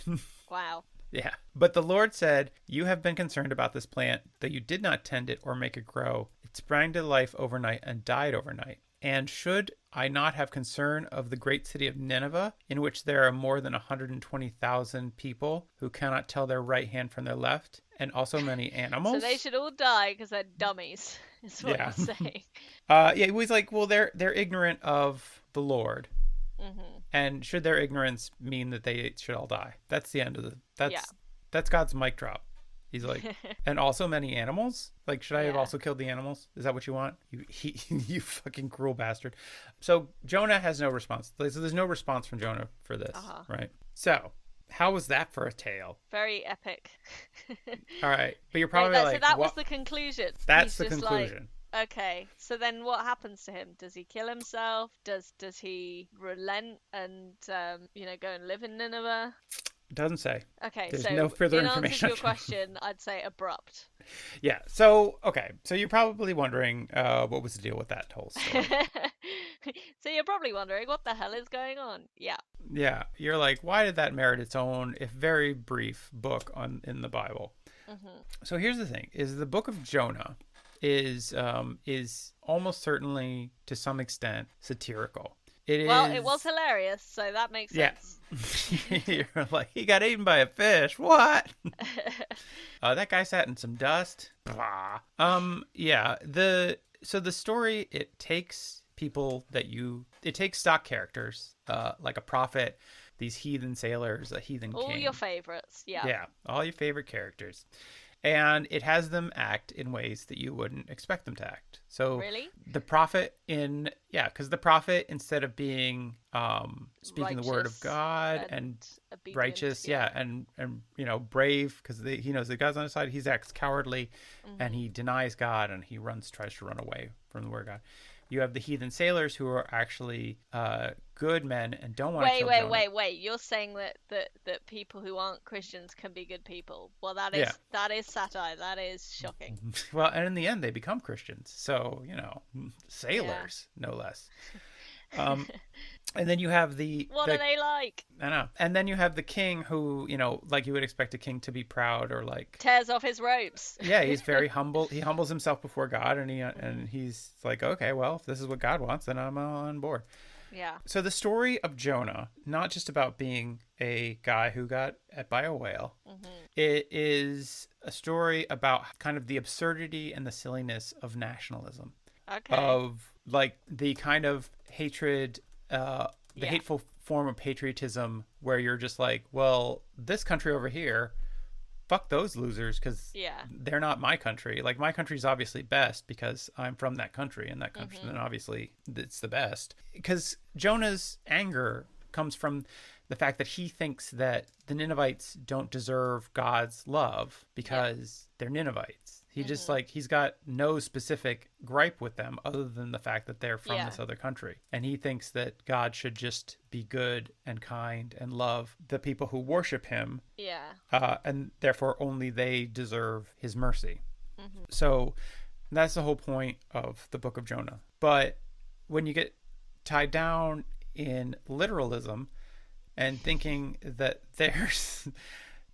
Wow. Yeah. But the Lord said, "You have been concerned about this plant, though you did not tend it or make it grow. It sprang to life overnight and died overnight. And should I not have concern of the great city of Nineveh, in which there are more than 120,000 people who cannot tell their right hand from their left, and also many So they animals?" should all die because they're dummies, is what Yeah. you're saying. Yeah, he was like, well, they're ignorant of the Lord. Mhm. And should their ignorance mean that they should all die? That's the end of the. Yeah. That's God's mic drop. He's like, and also many animals. Like, should I have Yeah. also killed the animals? Is that what you want? You fucking cruel bastard. So Jonah has no response. So there's no response from Jonah for this, Uh-huh. right? So how was that for a tale? Very epic. All right, but you're Wait, probably so like, that was what? the conclusion. That's He's the just like, conclusion. okay. So then what happens to him? Does he kill himself? Does he relent and go and live in Nineveh? Doesn't say. Okay, There's no so further in answer to information. your question, I'd say abrupt. Yeah. So okay. So you're probably wondering, what was the deal with that whole story? So you're probably wondering what the hell is going on. Yeah. Yeah. You're like, why did that merit its own, if very brief, book in the Bible? Mhm. So here's the thing: is the book of Jonah is almost certainly to some extent satirical. It Well, is. it was hilarious, so that makes Yeah. sense. You're like, he got eaten by a fish. What? That guy sat in some dust. Blah. Yeah. The story, it takes it takes stock characters, like a prophet, these heathen sailors, a heathen All king. your favorites. Yeah. Yeah, all your favorite characters. And it has them act in ways that you wouldn't expect them to act. So Really? the prophet because the prophet, instead of being speaking the word of Righteous God and obedient. righteous, Yeah. and brave, because he knows that God's on his side, he acts cowardly, and Mhm. he denies God, and tries to run away from the word of God. You have the heathen sailors who are actually good men and don't want to kill Jonah. Wait. You're saying that people who aren't Christians can be good people. Well, Yeah. that is satire. That is shocking. Well, and in the end, they become Christians. So, sailors, no less. And then you have What are they like? I know. And then you have the king who, like you would expect a king to be proud, or like, Tears off his robes. yeah, he's very humble. He humbles himself before God, and he's like, okay, well, if this is what God wants, then I'm on board. Yeah. So the story of Jonah, not just about being a guy who got ate by a whale, it is a story about kind of the absurdity and the silliness of nationalism, Okay. of like the kind of hatred, the Yeah. hateful form of patriotism where you're just like, well, this country over here, fuck those losers, because Yeah. they're not my country. Like, my country's obviously best because I'm from that country, and that country, then obviously it's the best. Because Jonah's anger comes from the fact that he thinks that the Ninevites don't deserve God's love because they're Ninevites. He just like, he's got no specific gripe with them other than the fact that they're from this other country. And he thinks that God should just be good and kind and love the people who worship him. Yeah. And therefore only they deserve his mercy. So that's the whole point of the book of Jonah. But when you get tied down in literalism and thinking that there's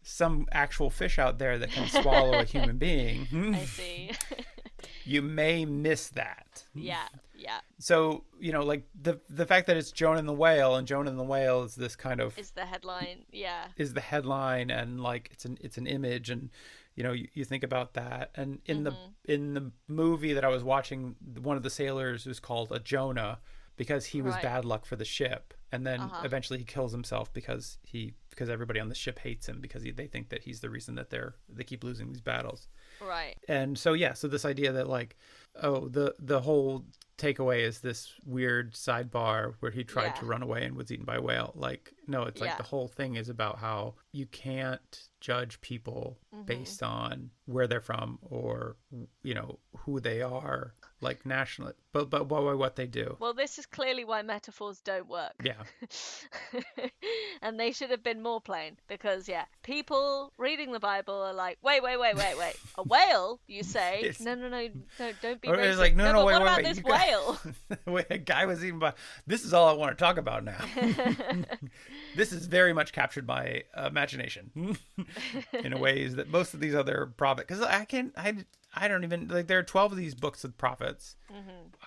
some actual fish out there that can swallow a human being, I see. you may miss that. Yeah. So, like the fact that it's Jonah and the whale, and Jonah and the whale is this kind of Is the headline. Yeah. is the headline, and like it's an image, and you think about that. And in the movie that I was watching, one of the sailors was called a Jonah because he was bad luck for the ship, and then eventually he kills himself because everybody on the ship hates him because they think that he's the reason that they keep losing these battles. Right. And so so this idea that like Oh, the whole takeaway is this weird sidebar where he tried Yeah. to run away and was eaten by a whale. Like, no, it's like Yeah. the whole thing is about how you can't judge people Hmm. based on where they're from or who they are, like nationally, but by what they do. Well, this is clearly why metaphors don't work. Yeah, And they should have been more plain because, yeah, people reading the Bible are like, wait, wait, wait, wait, wait. A whale, you say? it's No, no, no, no, don't be or it's racist. like no, No, no, but wait, what wait, about wait, this you got whale? wait, a guy was eaten by. This is all I want to talk about now. This is very much captured my imagination in a ways that most of these other prophets, because I don't even like, there are 12 of these books of prophets. Hmm.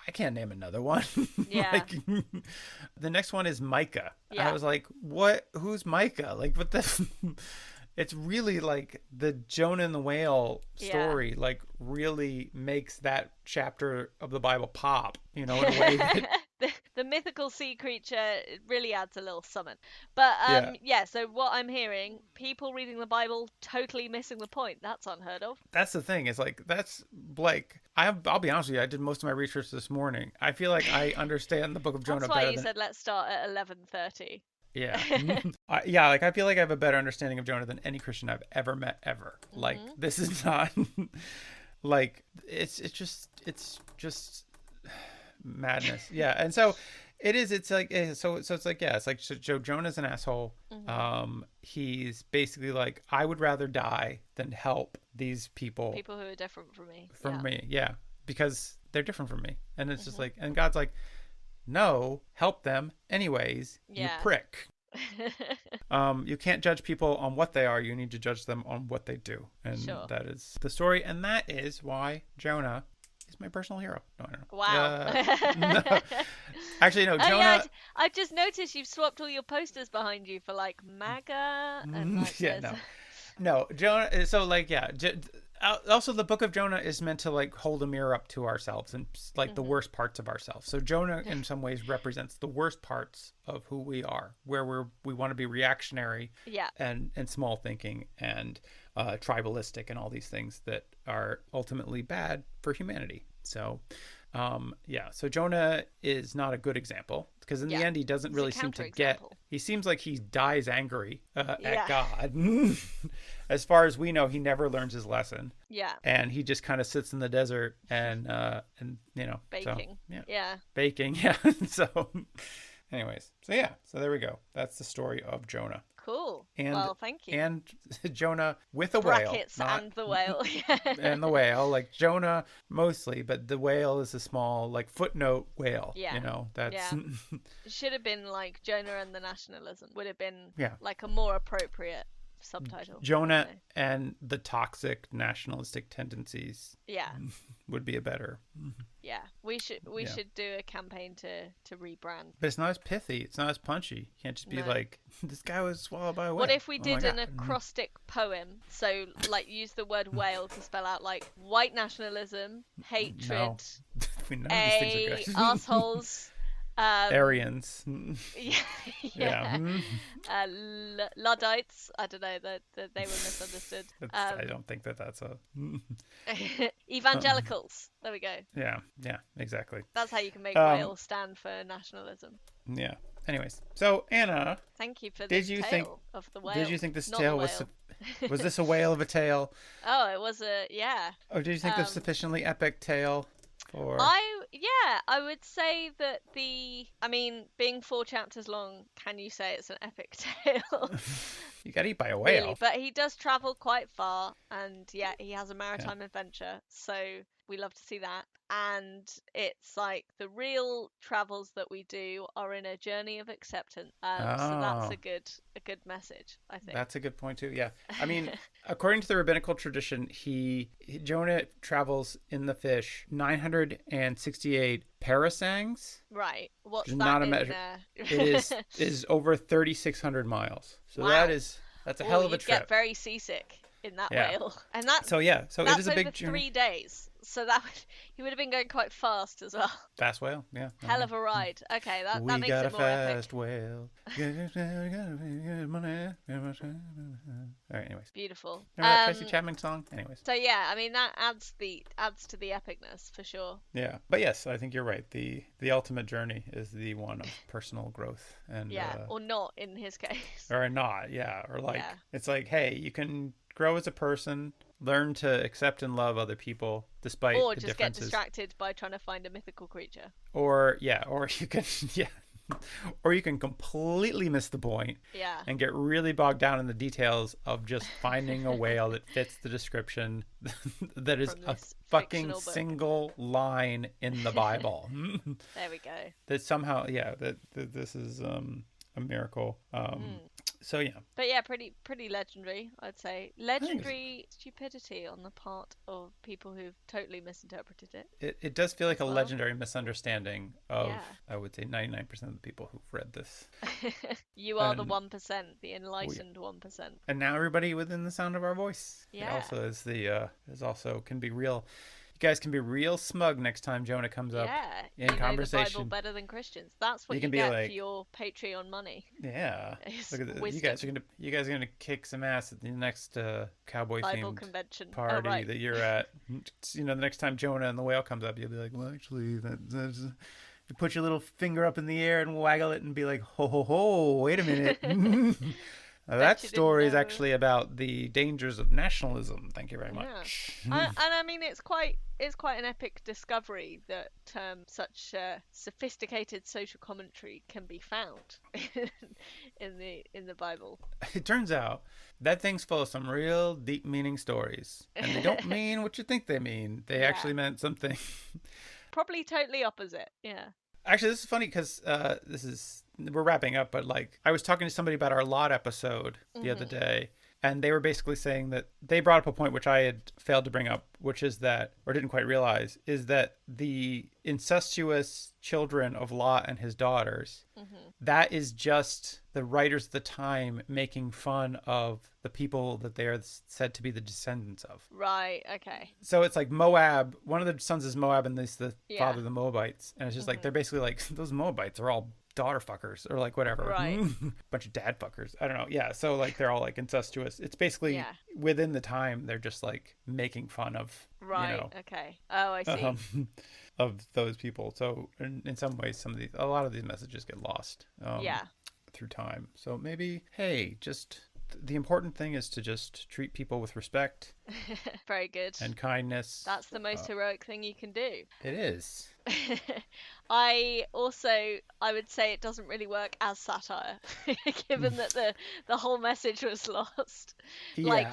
I can't name another one. Yeah, Like, the next one is Micah. I yeah, was like, what? Who's Micah? Like, what the? It's really like the Jonah and the whale yeah. story, like, really makes that chapter of the Bible pop, in a way that, The mythical sea creature really adds a little summon. But yeah, yeah, so what I'm hearing, people reading the Bible totally missing the point. That's unheard of. that's the thing. It's like, that's like, I'll be honest with you. I did most of my research this morning. I feel like I understand the book of That's Jonah why better you than, said let's start at 11:30. yeah. Yeah, like, I feel like I have a better understanding of Jonah than any Christian I've ever met ever. Like, Hmm. this is not like, it's just madness. Yeah. And so it is, it's like, so it's like, yeah, it's like, so Jonah's an asshole. Hmm. He's basically like, I would rather die than help these people People who are different from me. from Yeah. me. Yeah, because they're different from me. And it's just Hmm. like, and God's like, no, help them anyways, you Yeah. prick. You can't judge people on what they are. You need to judge them on what they do. And Sure. that is the story. And that is why Jonah is my personal hero. No, I don't Wow. know. No. Actually, no, Oh yeah, Jonah. I just noticed you've swapped all your posters behind you for like MAGA and like Yeah, there's. no, Jonah. So, like, yeah. Also, the book of Jonah is meant to, like, hold a mirror up to ourselves and, like, the Hmm. worst parts of ourselves. So Jonah in some ways represents the worst parts of who we are, where we want to be reactionary Yeah. and small thinking and tribalistic and all these things that are ultimately bad for humanity. So yeah, so Jonah is not a good example because in the Yeah. end he doesn't It's a really seem to get. counterexample. He seems like he dies angry at Yeah. God. As far as we know, he never learns his lesson, Yeah. and he just kind of sits in the desert and so Baking. yeah, Yeah. baking. Yeah. So anyways, so yeah, so there we go. That's the story of Jonah. Cool. and Well, thank you. and Jonah with a whale, Brackets not and the whale. and the whale, like Jonah mostly, but the whale is a small, like, footnote whale. Yeah. That's Yeah. It should have been like Jonah and the nationalism. Would have been yeah, like a more appropriate subtitle. Jonah So, and the toxic nationalistic tendencies yeah. would be a better. Yeah. We Yeah, should do a campaign to rebrand. but it's not as pithy. It's not as punchy. You can't just be No. like, this guy was swallowed by a whale. What if we Oh my did an god. acrostic poem? So, like, use the word whale to spell out like white nationalism, No, hatred, none of these things are good. assholes, Aryans. yeah, Yeah. yeah, Luddites. I don't know that they were misunderstood. I don't think that's a. Evangelicals. There we go. Yeah, yeah, exactly. That's how you can make Um, whale stand for nationalism. yeah. Anyways, so Anna, Thank you for did this you tale think of the whale. did you think this Not tale the was whale. was this a whale of a tale, Oh, it was a yeah. or did you think this Um, sufficiently epic tale for? I would say that I mean, being 4 chapters long, can you say it's an epic tale? You got eat by a Really, whale. but he does travel quite far, and yeah, he has a Yeah. maritime adventure, so we love to see that. And it's like the real travels that we do are in a journey of acceptance. So that's Oh, a good message, I think. that's a good point too. Yeah. I mean, according to the rabbinical tradition, Jonah travels in the fish 968 parasangs. Right. What's Which is that not a in measure. there? It is over 3,600 miles. So Wow. that's a hell Oh, of a you'd get trip. very seasick. in that Yeah. whale, and So yeah, so it that's is a over big journey. 3 days. So that he would have been going quite fast as well. Fast whale, yeah. I Hell know. of a ride. Okay, that We makes got it a more epic. fast whale. All right, anyways. Beautiful. Remember that Tracy Chapman song? Anyways. So yeah, I mean that adds to the epicness for sure. Yeah. But yes, I think you're right. The ultimate journey is the one of personal growth and Yeah, or not in his case. or not, yeah. Or like Yeah. it's like, hey, you can grow as a person, learn to accept and love other people despite Or the just get differences. distracted by trying to find a mythical creature. Or yeah, or you can yeah. Or you can completely miss the point Yeah. and get really bogged down in the details of just finding a whale that fits the description that is From a this fucking fictional book. single line in the Bible. There we go. That somehow, yeah, that this is a miracle. So yeah, But yeah, pretty legendary, I'd say. Legendary stupidity on the part of people who've totally misinterpreted it. it does feel like a well. legendary misunderstanding of, Yeah. I would say, 99% of the people who've read this. You are the And- 1%, the enlightened 1%. And now everybody within the sound of our voice. Yeah. It also is also can be real. You guys can be real smug next time Jonah comes up Yeah, in you know the conversation. Bible better than Christians. That's what You you, can be get like- for your Patreon money. Yeah. It's Look at this. wisdom. You guys are gonna kick some ass at the next cowboy Bible themed convention. party Oh, right. that you're at. You know, the next time Jonah and the whale comes up, you'll be like, well, actually, that's you put your little finger up in the air and waggle it and be like, ho ho ho, wait a minute. Now, that you didn't story is know. actually about the dangers of nationalism. Thank you very much. And I mean, it's quite an epic discovery that such sophisticated social commentary can be found in the Bible. It turns out that thing's full of some real deep meaning stories. And they don't mean what you think they mean. They Yeah. actually meant something. Probably totally opposite. Yeah. Actually, this is funny because we're wrapping up, but like I was talking to somebody about our Lot episode the other day, and they were basically saying that they brought up a point which I had failed to bring up, which is that, or didn't quite realize, is that the incestuous children of Lot and his daughters, that is just the writers of the time making fun of the people that they are said to be the descendants of. Right. Okay. So it's like Moab, one of the sons is Moab, and this the Yeah. father of the Moabites. And it's just like, they're basically like, those Moabites are all daughter fuckers, or like whatever. Right. Bunch of dad fuckers. I don't know. Yeah. So like, they're all like incestuous. It's basically Yeah. within the time, they're just like making fun of, Right. you know, Okay. Oh, I see. of those people. So in some ways, a lot of these messages get lost. Yeah. Through time. So maybe, hey, just the important thing is to just treat people with respect Very good. and kindness. That's the most heroic thing you can do. It is. I would say it doesn't really work as satire, given that the whole message was lost. Like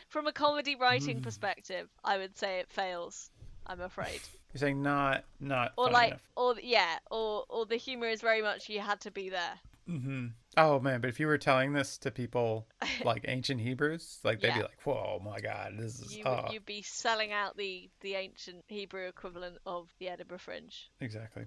from a comedy writing perspective, I would say it fails. I'm afraid. You're saying not Or funny like, enough. or the humor is very much you had to be there. Oh man, but if you were telling this to people like ancient Hebrews, like they'd be Yeah. like, "Whoa, my God, this is You'd be selling out the ancient Hebrew equivalent of the Edinburgh Fringe. exactly."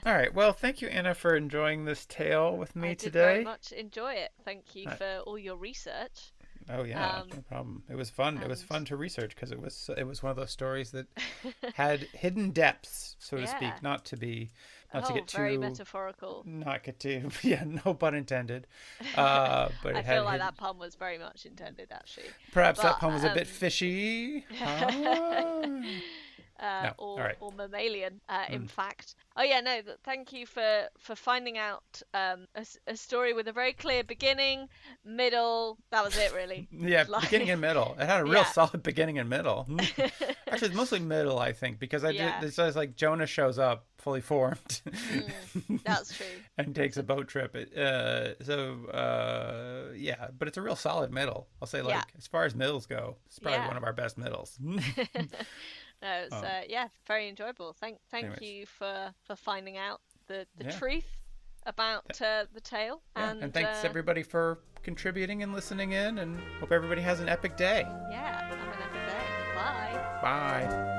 All right, well, thank you, Anna, for enjoying this tale with me I did today. very much enjoy it. Thank you for all your research. Oh yeah, no problem. It was fun. It was fun to research because it was one of those stories that had hidden depths, so to speak. Yeah. Not to get too very metaphorical. Not get too yeah, no pun intended. But I feel like that pun was very much intended, actually. Perhaps that But, pun was a bit fishy. No. All right. Or mammalian, in fact. Oh yeah, no. Thank you for finding out a story with a very clear beginning, middle. That was it, really. Yeah, Like- beginning and middle. It had a real Yeah. solid beginning and middle. Actually, it's mostly middle, I think, because Yeah. it's just like Jonah shows up fully formed. That's true. And takes a boat trip. Yeah, but it's a real solid middle. I'll say, like, Yeah. as far as middles go, it's probably Yeah. one of our best middles. No, it's very enjoyable. Thank Anyways. you for finding out the Yeah. truth about the tale. Yeah, and thanks everybody for contributing and listening in, and hope everybody has an epic day. Yeah, have an epic day. Bye. Bye.